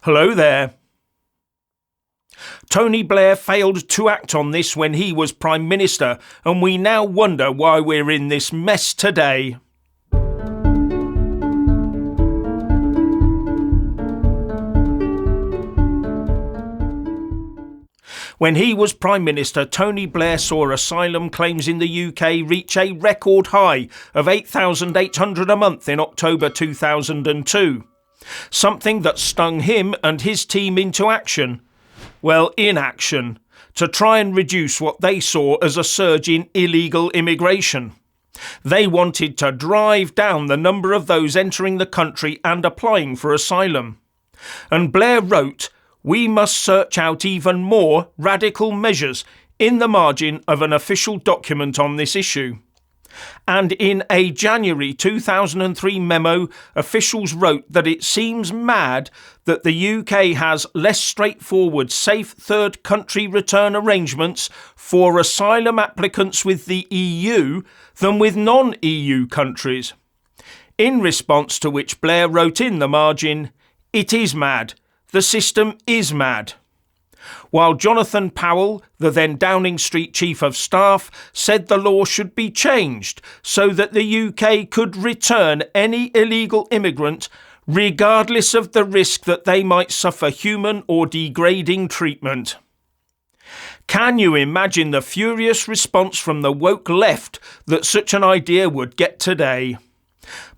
Hello there. Tony Blair failed to act on this when he was Prime Minister, and we now wonder why we're in this mess today. When he was Prime Minister, Tony Blair saw asylum claims in the UK reach a record high of 8,800 a month in October 2002. Something that stung him and his team into action. Well, inaction, to try and reduce what they saw as a surge in illegal immigration. They wanted to drive down the number of those entering the country and applying for asylum. And Blair wrote, "We must search out even more radical measures," in the margin of an official document on this issue. And in a January 2003 memo, officials wrote that it seems mad that the UK has less straightforward, safe third country return arrangements for asylum applicants with the EU than with non-EU countries. In response to which Blair wrote in the margin, "It is mad. The system is mad." While Jonathan Powell, the then Downing Street Chief of Staff, said the law should be changed so that the UK could return any illegal immigrant regardless of the risk that they might suffer human or degrading treatment. Can you imagine the furious response from the woke left that such an idea would get today?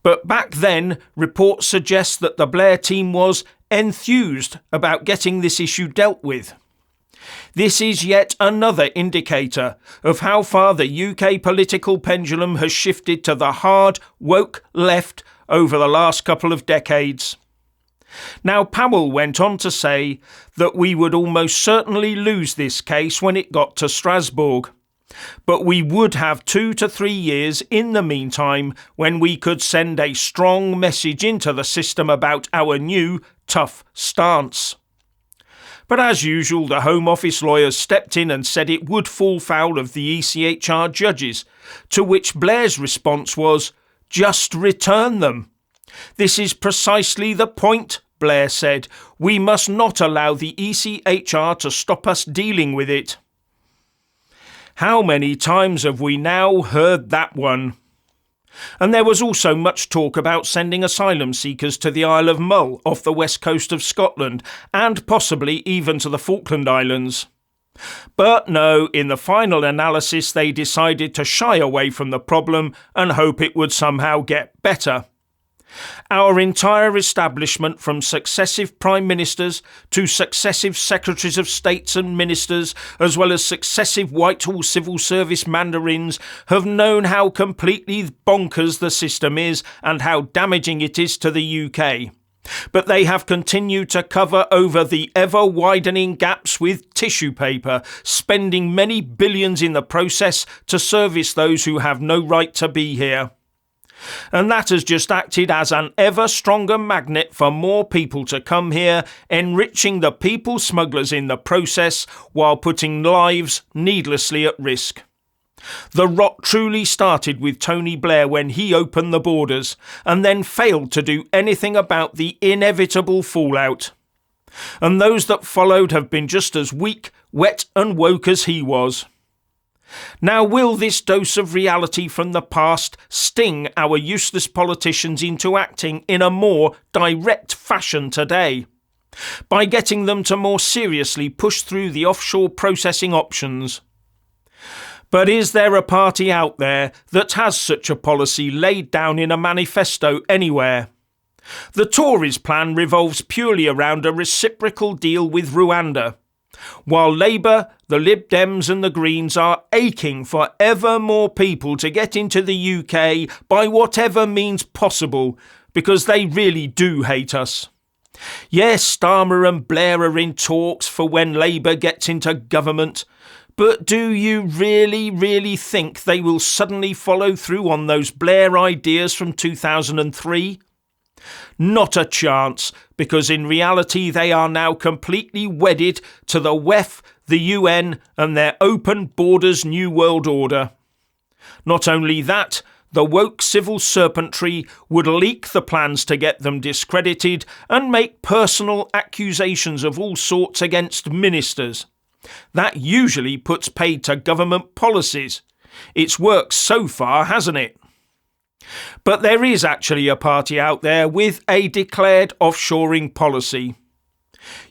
But back then, reports suggest that the Blair team was enthused about getting this issue dealt with. This is yet another indicator of how far the UK political pendulum has shifted to the hard, woke left over the last couple of decades. Now, Powell went on to say that we would almost certainly lose this case when it got to Strasbourg. But we would have 2 to 3 years in the meantime when we could send a strong message into the system about our new, tough stance. But as usual, the Home Office lawyers stepped in and said it would fall foul of the ECHR judges, to which Blair's response was, "Just return them." "This is precisely the point," Blair said. "We must not allow the ECHR to stop us dealing with it." How many times have we now heard that one? And there was also much talk about sending asylum seekers to the Isle of Mull off the west coast of Scotland, and possibly even to the Falkland Islands. But no, in the final analysis they decided to shy away from the problem and hope it would somehow get better. Our entire establishment, from successive prime ministers to successive secretaries of states and ministers, as well as successive Whitehall civil service mandarins, have known how completely bonkers the system is and how damaging it is to the UK. But they have continued to cover over the ever-widening gaps with tissue paper, spending many billions in the process to service those who have no right to be here. And that has just acted as an ever stronger magnet for more people to come here, enriching the people smugglers in the process while putting lives needlessly at risk. The rot truly started with Tony Blair when he opened the borders and then failed to do anything about the inevitable fallout. And those that followed have been just as weak, wet and woke as he was. Now, will this dose of reality from the past sting our useless politicians into acting in a more direct fashion today, by getting them to more seriously push through the offshore processing options? But is there a party out there that has such a policy laid down in a manifesto anywhere? The Tories' plan revolves purely around a reciprocal deal with Rwanda, while Labour, the Lib Dems and the Greens are aching for ever more people to get into the UK by whatever means possible, because they really do hate us. Yes, Starmer and Blair are in talks for when Labour gets into government, but do you really think they will suddenly follow through on those Blair ideas from 2003? Not a chance, because in reality they are now completely wedded to the WEF, the UN and their open borders New World Order. Not only that, the woke civil serpentry would leak the plans to get them discredited and make personal accusations of all sorts against ministers. That usually puts paid to government policies. It's worked so far, hasn't it? But there is actually a party out there with a declared offshoring policy.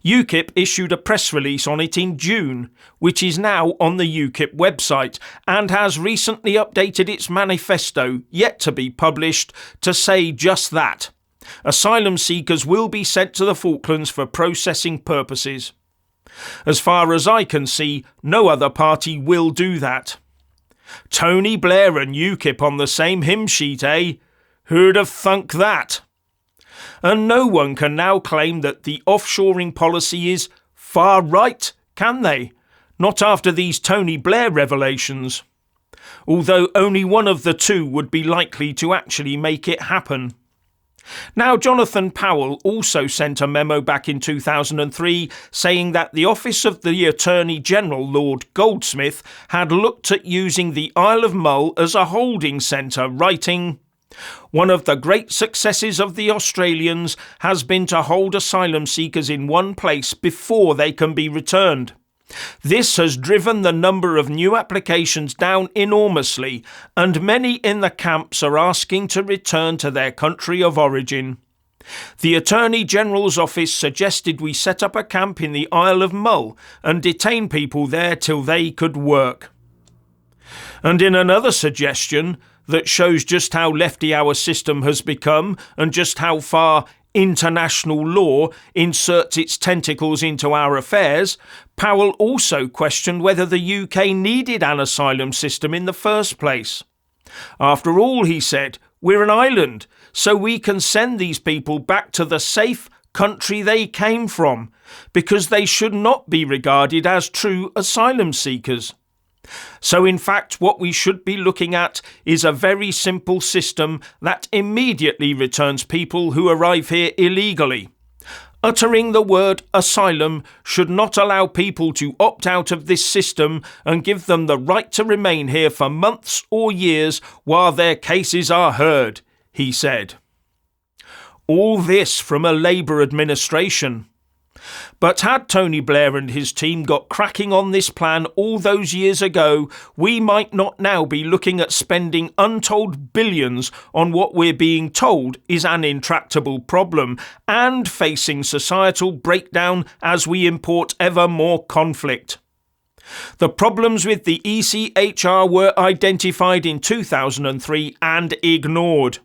UKIP issued a press release on it in June, which is now on the UKIP website, and has recently updated its manifesto, yet to be published, to say just that. Asylum seekers will be sent to the Falklands for processing purposes. As far as I can see, no other party will do that. Tony Blair and UKIP on the same hymn sheet, eh? Who'd have thunk that? And no one can now claim that the offshoring policy is far right, can they? Not after these Tony Blair revelations. Although only one of the two would be likely to actually make it happen. Now, Jonathan Powell also sent a memo back in 2003 saying that the Office of the Attorney General, Lord Goldsmith, had looked at using the Isle of Mull as a holding centre, writing, "One of the great successes of the Australians has been to hold asylum seekers in one place before they can be returned. This has driven the number of new applications down enormously, and many in the camps are asking to return to their country of origin. The Attorney General's office suggested we set up a camp in the Isle of Mull and detain people there till they could work." And in another suggestion that shows just how lefty our system has become and just how far international law inserts its tentacles into our affairs, Powell also questioned whether the UK needed an asylum system in the first place. After all, he said, we're an island, so we can send these people back to the safe country they came from, because they should not be regarded as true asylum seekers. So in fact, what we should be looking at is a very simple system that immediately returns people who arrive here illegally. Uttering the word asylum should not allow people to opt out of this system and give them the right to remain here for months or years while their cases are heard, he said. All this from a Labour administration. But had Tony Blair and his team got cracking on this plan all those years ago, we might not now be looking at spending untold billions on what we're being told is an intractable problem and facing societal breakdown as we import ever more conflict. The problems with the echr were identified in 2003 and ignored.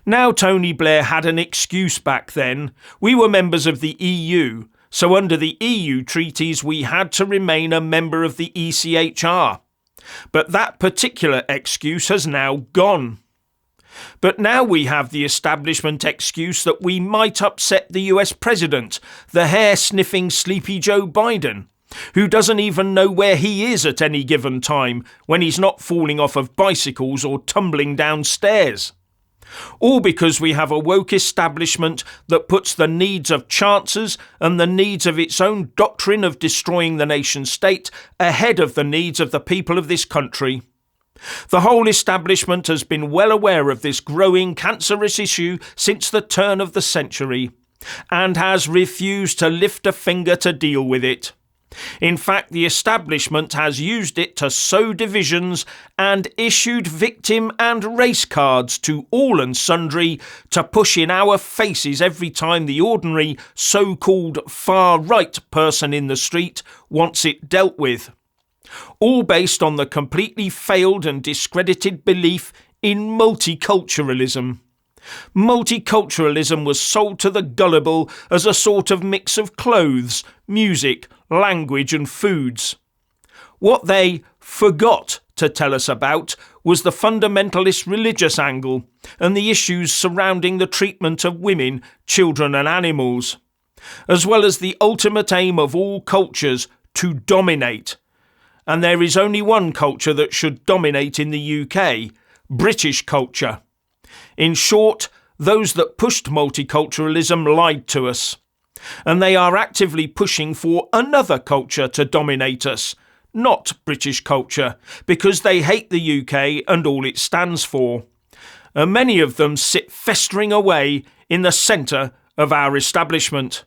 Now Tony Blair had an excuse back then. We were members of the EU, so under the EU treaties we had to remain a member of the echr. But that particular excuse has now gone. But now we have the establishment excuse that we might upset the US President, the hair-sniffing Sleepy Joe Biden, who doesn't even know where he is at any given time when he's not falling off of bicycles or tumbling down stairs. All because we have a woke establishment that puts the needs of chancers and the needs of its own doctrine of destroying the nation state ahead of the needs of the people of this country. The whole establishment has been well aware of this growing cancerous issue since the turn of the century, and has refused to lift a finger to deal with it. In fact, the establishment has used it to sow divisions and issued victim and race cards to all and sundry to push in our faces every time the ordinary so-called far-right person in the street wants it dealt with. All based on the completely failed and discredited belief in multiculturalism. Multiculturalism was sold to the gullible as a sort of mix of clothes, music, language and foods. What they forgot to tell us about was the fundamentalist religious angle and the issues surrounding the treatment of women, children and animals, as well as the ultimate aim of all cultures, to dominate. And there is only one culture that should dominate in the UK, British culture. In short, those that pushed multiculturalism lied to us. And they are actively pushing for another culture to dominate us, not British culture, because they hate the UK and all it stands for. And many of them sit festering away in the centre of our establishment.